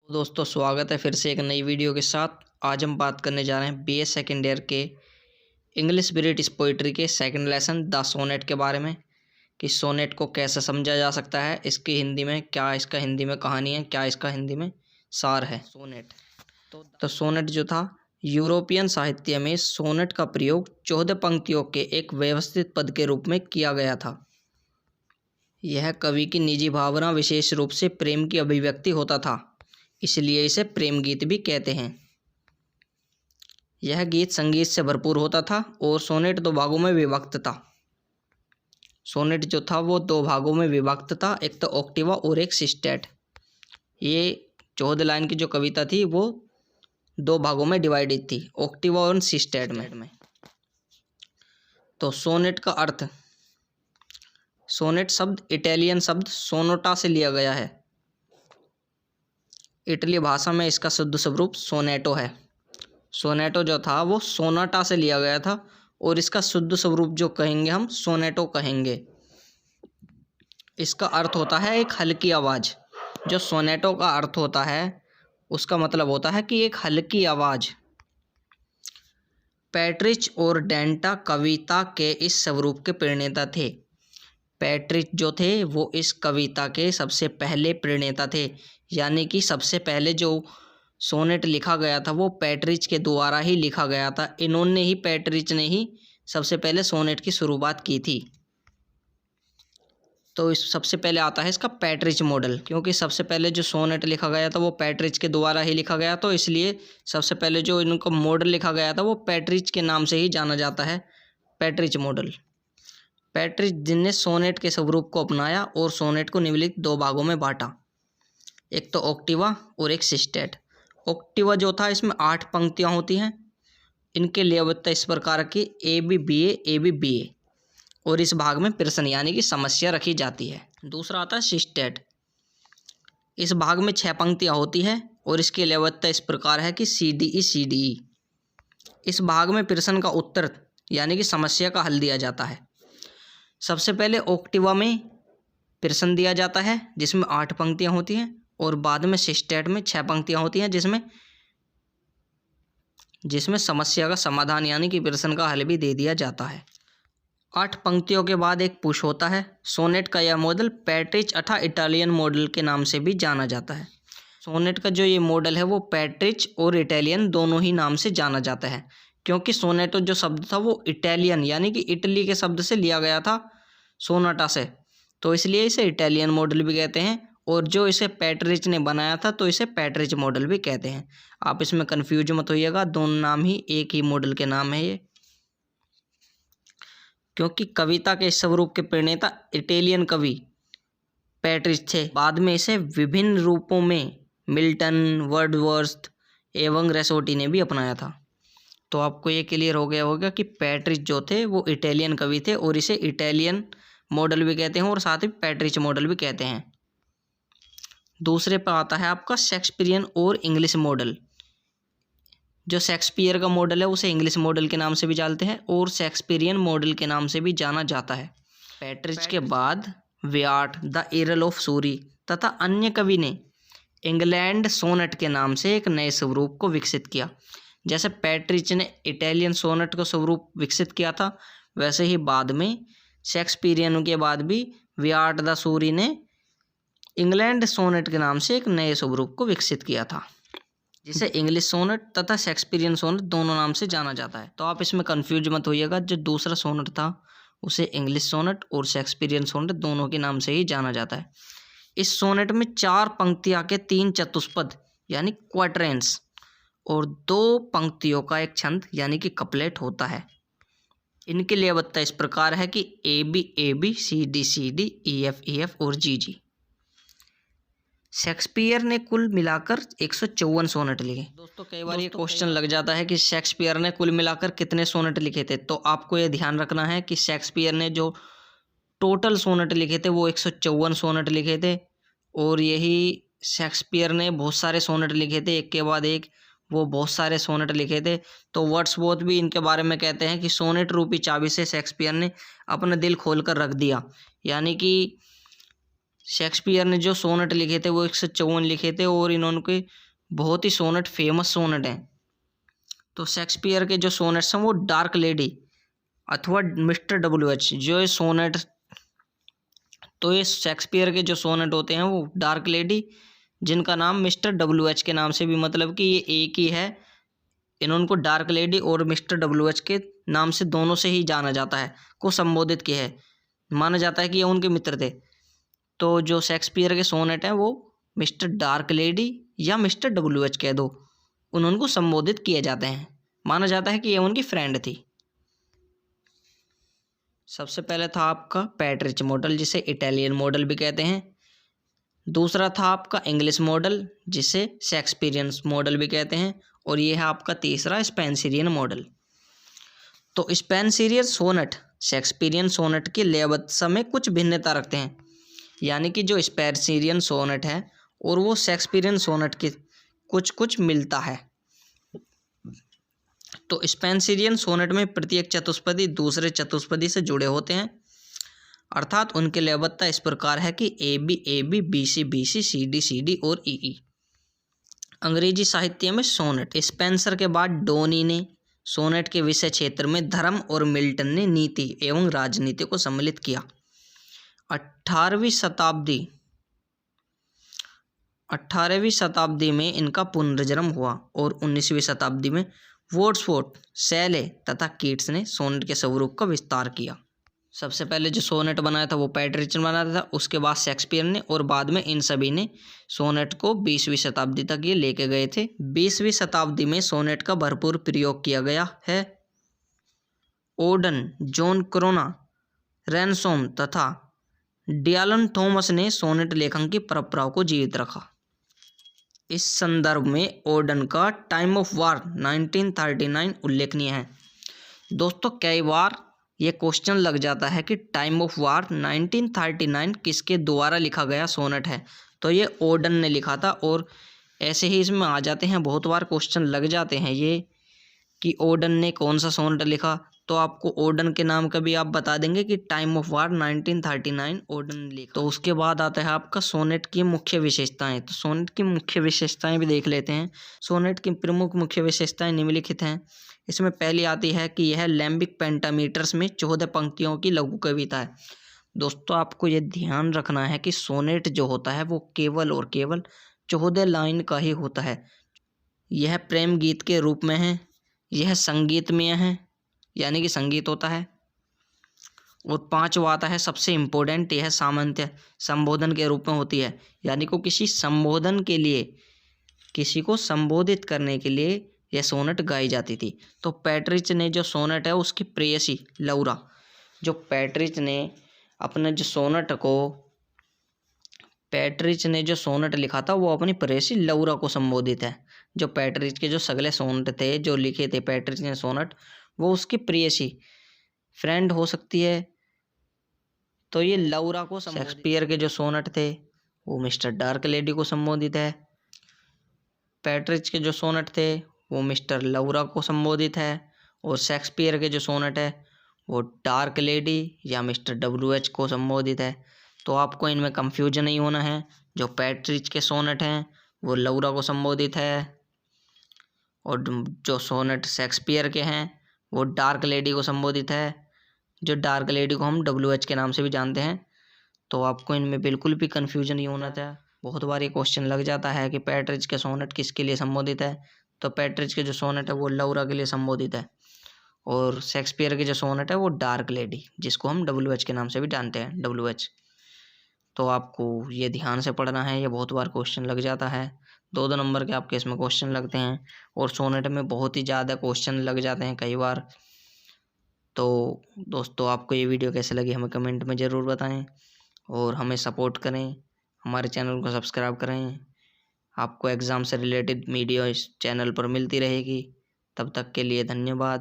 दोस्तों स्वागत है फिर से एक नई वीडियो के साथ। आज हम बात करने जा रहे हैं बीए सेकेंड ईयर के इंग्लिश ब्रिटिश पोइट्री के सेकंड लेसन द सोनेट के बारे में कि सोनेट को कैसे समझा जा सकता है, इसकी हिंदी में क्या, इसका हिंदी में कहानी है, क्या इसका हिंदी में सार है। सोनेट तो सोनेट जो था, यूरोपियन साहित्य में सोनेट का प्रयोग 14 पंक्तियों के एक व्यवस्थित पद के रूप में किया गया था। यह कवि की निजी भावना, विशेष रूप से प्रेम की अभिव्यक्ति होता था, इसलिए इसे प्रेम गीत भी कहते हैं। यह गीत संगीत से भरपूर होता था और सोनेट 2 भागों में विभक्त था। सोनेट जो था वो 2 भागों में विभक्त था, एक तो ऑक्टिवा और एक सिस्टेट। ये 14 लाइन की जो कविता थी वो 2 भागों में डिवाइडेड थी, ऑक्टिवा और सिस्टेट में। तो सोनेट का अर्थ, सोनेट शब्द इटालियन शब्द सोनोटा से लिया गया है। इटली भाषा में इसका शुद्ध स्वरूप सोनेटो है। सोनेटो जो था वो सोनाटा से लिया गया था और इसका शुद्ध स्वरूप जो कहेंगे हम सोनेटो कहेंगे। इसका अर्थ होता है एक हल्की आवाज़। जो सोनेटो का अर्थ होता है उसका मतलब होता है कि एक हल्की आवाज़। पैट्रिच और डेंटा कविता के इस स्वरूप के प्रणेता थे। पैट्रिच जो थे वो इस कविता के सबसे पहले प्रणेता थे, यानी कि सबसे पहले जो सोनेट लिखा गया था वो पैट्रिच के द्वारा ही लिखा गया था। इन्होंने ही, पैट्रिच ने ही सबसे पहले सोनेट की शुरुआत की थी। तो इस सबसे पहले आता है इसका पैट्रिच मॉडल, क्योंकि सबसे पहले जो सोनेट लिखा गया था वो पैट्रिच के द्वारा ही लिखा गया, तो इसलिए सबसे पहले जो इनका मॉडल लिखा गया था वो पैट्रिच के नाम से ही जाना जाता है, पैट्रिच मॉडल। पैट्रिच जिनने सोनेट के स्वरूप को अपनाया और सोनेट को निम्नलिखित 2 भागों में बांटा, एक तो ऑक्टिवा और एक सिस्टेट। ऑक्टिवा जो था इसमें 8 पंक्तियां होती हैं। इनके लयबद्धता इस प्रकार की A B B A B B A, और इस भाग में प्रश्न यानी कि समस्या रखी जाती है। दूसरा आता है सिस्टेट। इस भाग में 6 पंक्तियां होती है और इसकी लयबद्धता इस प्रकार है कि सी डी ई। इस भाग में प्रश्न का उत्तर यानी कि समस्या का हल दिया जाता है। सबसे पहले ऑक्टिवा में प्रश्न दिया जाता है जिसमें 8 पंक्तियां होती हैं, और बाद में सिस्टेट में 6 पंक्तियां होती हैं जिसमें समस्या का समाधान यानी कि प्रश्न का हल भी दे दिया जाता है। 8 पंक्तियों के बाद एक पुश होता है। सोनेट का यह मॉडल पैट्रिच अथा इटालियन मॉडल के नाम से भी जाना जाता है। सोनेट का जो ये मॉडल है वो पैट्रिच और इटालियन दोनों ही नाम से जाना जाता है, क्योंकि सोनेटो जो शब्द था वो इटालियन यानी कि इटली के शब्द से लिया गया था, सोनाटा से, तो इसलिए इसे इटालियन मॉडल भी कहते हैं। और जो इसे पैट्रिच ने बनाया था तो इसे पैट्रिच मॉडल भी कहते हैं। आप इसमें कंफ्यूज मत होइएगा, दोनों नाम ही एक ही मॉडल के नाम है ये, क्योंकि कविता के स्वरूप के प्रणेता इटालियन कवि पैट्रिच थे। बाद में इसे विभिन्न रूपों में मिल्टन, वर्डवर्थ एवं रेसोटी ने भी अपनाया था। तो आपको ये क्लियर हो गया होगा कि पैट्रिच जो थे वो इटालियन कवि थे और इसे इटालियन मॉडल भी कहते हैं और साथ ही पैट्रिच मॉडल भी कहते हैं। दूसरे पर आता है आपका शेक्सपियरियन और इंग्लिश मॉडल। जो शेक्सपियर का मॉडल है उसे इंग्लिश मॉडल के नाम से भी जानते हैं और शेक्सपियरियन मॉडल के नाम से भी जाना जाता है। पैट्रिच के बाद व्याट, द एरल ऑफ सूरी तथा अन्य कवि ने इंग्लैंड सोनेट के नाम से एक नए स्वरूप को विकसित किया। जैसे पैट्रिच ने इटालियन सोनेट को स्वरूप विकसित किया था, वैसे ही बाद में शेक्सपियरियन के बाद भी व्याट द सूरी ने इंग्लैंड सोनेट के नाम से एक नए स्वरूप को विकसित किया था, जिसे इंग्लिश सोनेट तथा शेक्सपियरियन सोनेट दोनों नाम से जाना जाता है। तो आप इसमें कंफ्यूज मत होइएगा, जो दूसरा सोनेट था उसे इंग्लिश सोनेट और शेक्सपियरियन सोनेट दोनों के नाम से ही जाना जाता है। इस सोनेट में 4 पंक्तियां के 3 चतुष्पद यानी क्वाट्रेंस और 2 पंक्तियों का एक छंद यानी कि कपलेट होता है। इनकी लयबद्धता इस प्रकार है कि A B C D E F और जी। शेक्सपियर ने कुल मिलाकर 154 सोनेट लिखे। दोस्तों कई बार ये क्वेश्चन लग जाता है कि शेक्सपियर ने कुल मिलाकर कितने सोनेट लिखे थे, तो आपको ये ध्यान रखना है कि शेक्सपियर ने जो टोटल सोनेट लिखे थे वो 154 सोनेट लिखे थे, और यही शेक्सपियर ने बहुत सारे सोनेट लिखे थे, एक के बाद एक वो बहुत सारे सोनेट लिखे थे। तो वर्ड्सवर्थ भी इनके बारे में कहते हैं कि सोनेट रूपी चाबी से शेक्सपियर ने अपना दिल खोल कर रख दिया, यानी कि शेक्सपियर ने जो सोनेट लिखे थे वो 154 लिखे थे और इन्होंने बहुत ही सोनेट फेमस सोनेट हैं। तो शेक्सपियर के जो सोनेट्स हैं वो डार्क लेडी अथवा मिस्टर WH जो ये सोनेट, तो ये शेक्सपियर के जो सोनेट होते हैं वो डार्क लेडी जिनका नाम मिस्टर WH के नाम से भी, मतलब कि ये एक ही है, इन्होंने डार्क लेडी और मिस्टर WH के नाम से दोनों से ही जाना जाता है, को संबोधित किया है। माना जाता है कि ये उनके मित्र थे। तो जो शेक्सपियर के सोनेट हैं वो मिस्टर डार्क लेडी या मिस्टर WH कह दो, उनको संबोधित किए जाते हैं। माना जाता है कि ये उनकी फ्रेंड थी। सबसे पहले था आपका पैट्रिच मॉडल जिसे इटालियन मॉडल भी कहते हैं। दूसरा था आपका इंग्लिश मॉडल जिसे शेक्सपियरियन मॉडल भी कहते हैं। और ये है आपका तीसरा स्पेंसरियन मॉडल। तो स्पेंसरियन सोनेट शेक्सपियरियन सोनेट के लयबद्धता में कुछ भिन्नता रखते हैं, यानी कि जो स्पेंसरियन सोनेट है और वो शेक्सपियरियन सोनेट के कुछ मिलता है। तो स्पेंसरियन सोनेट में प्रत्येक चतुष्पदी दूसरे चतुष्पदी से जुड़े होते हैं, अर्थात उनकी लयबद्धता इस प्रकार है कि AB AB BC BC CD CD और EE। अंग्रेजी साहित्य में सोनेट स्पेंसर के बाद डोनी ने सोनेट के विषय क्षेत्र में धर्म और मिल्टन ने नीति एवं राजनीति को सम्मिलित किया। 18वीं शताब्दी में इनका पुनर्जन्म हुआ और 19वीं शताब्दी में वर्ड्सवर्थ, शैले तथा कीट्स ने सोनेट के स्वरूप का विस्तार किया। सबसे पहले जो सोनेट बनाया था वो पैट्रिच ने बनाया था, उसके बाद शेक्सपियर ने, और बाद में इन सभी ने सोनेट को 20वीं शताब्दी तक ये लेके गए थे। 20वीं शताब्दी में सोनेट का भरपूर प्रयोग किया गया है। ओडन, जॉन क्रोना, रैनसोम तथा डियालन थॉमस ने सोनेट लेखन की परंपराओं को जीवित रखा। इस संदर्भ में ओडन का टाइम ऑफ वार 1939 उल्लेखनीय है। दोस्तों कई बार ये क्वेश्चन लग जाता है कि टाइम ऑफ वार 1939 किसके द्वारा लिखा गया सोनेट है, तो ये ओडन ने लिखा था। और ऐसे ही इसमें आ जाते हैं, बहुत बार क्वेश्चन लग जाते हैं ये कि ओडन ने कौन सा सोनेट लिखा, तो आपको ओडन के नाम का भी आप बता देंगे कि टाइम ऑफ वार 1939 ओडन ने लिखा। तो उसके बाद आता है आपका सोनेट की मुख्य विशेषताएं। तो सोनेट की मुख्य विशेषताएं भी देख लेते हैं। सोनेट की प्रमुख मुख्य विशेषताएं निम्नलिखित हैं। इसमें पहली आती है कि यह लैम्बिक पेंटामीटर्स में 14 पंक्तियों की लघु कविता है। दोस्तों आपको ये ध्यान रखना है कि सोनेट जो होता है वो केवल और केवल 14 लाइन का ही होता है। यह प्रेम गीत के रूप में है, यह संगीतमय है, यानी कि संगीत होता है। और 5वां आता है सबसे इम्पोर्टेंट, यह सामान्य संबोधन के रूप में होती है, यानी को किसी संबोधन के लिए, किसी को संबोधित करने के लिए यह सोनेट गाई जाती थी। तो पैट्रिच ने जो सोनेट है उसकी प्रेयसी लौरा, जो पैट्रिच ने अपने जो सोनेट लिखा था वो अपनी प्रेयसी लौरा को संबोधित है। जो पैट्रिच के जो सगले सोनेट थे जो लिखे थे पैट्रिच ने सोनेट, वो उसकी प्रेयसी फ्रेंड हो सकती है, तो ये लौरा को संबोधित। शेक्सपियर के जो सोनेट थे वो मिस्टर डार्क लेडी को संबोधित है। पैट्रिच के जो सोनेट थे वो मिस्टर लौरा को संबोधित है। और शेक्सपियर के जो सोनेट है वो डार्क लेडी या मिस्टर WH को संबोधित है। तो आपको इनमें कंफ्यूजन नहीं होना है। जो पैट्रिच के सोनेट हैं वो लौरा को संबोधित है, और जो सोनेट शेक्सपियर के हैं वो डार्क लेडी को संबोधित है, जो डार्क लेडी को हम WH के नाम से भी जानते हैं। तो आपको इनमें बिल्कुल भी कंफ्यूजन नहीं होना था। बहुत बार ये क्वेश्चन लग जाता है कि पैट्रिच के सोनेट किसके लिए संबोधित है, तो पैट्रिच के जो सोनेट है वो लौरा के लिए संबोधित है, और शेक्सपियर के जो सोनेट है वो डार्क लेडी, जिसको हम WH के नाम से भी जानते हैं, WH। तो आपको ये ध्यान से पढ़ना है, ये बहुत बार क्वेश्चन लग जाता है। 2-2 नंबर के आपके इसमें क्वेश्चन लगते हैं, और सोनेट में बहुत ही ज़्यादा क्वेश्चन लग जाते हैं कई बार। तो दोस्तों आपको ये वीडियो कैसे लगी हमें कमेंट में ज़रूर बताएं, और हमें सपोर्ट करें, हमारे चैनल को सब्सक्राइब करें। आपको एग्ज़ाम से रिलेटेड वीडियो इस चैनल पर मिलती रहेगी। तब तक के लिए धन्यवाद।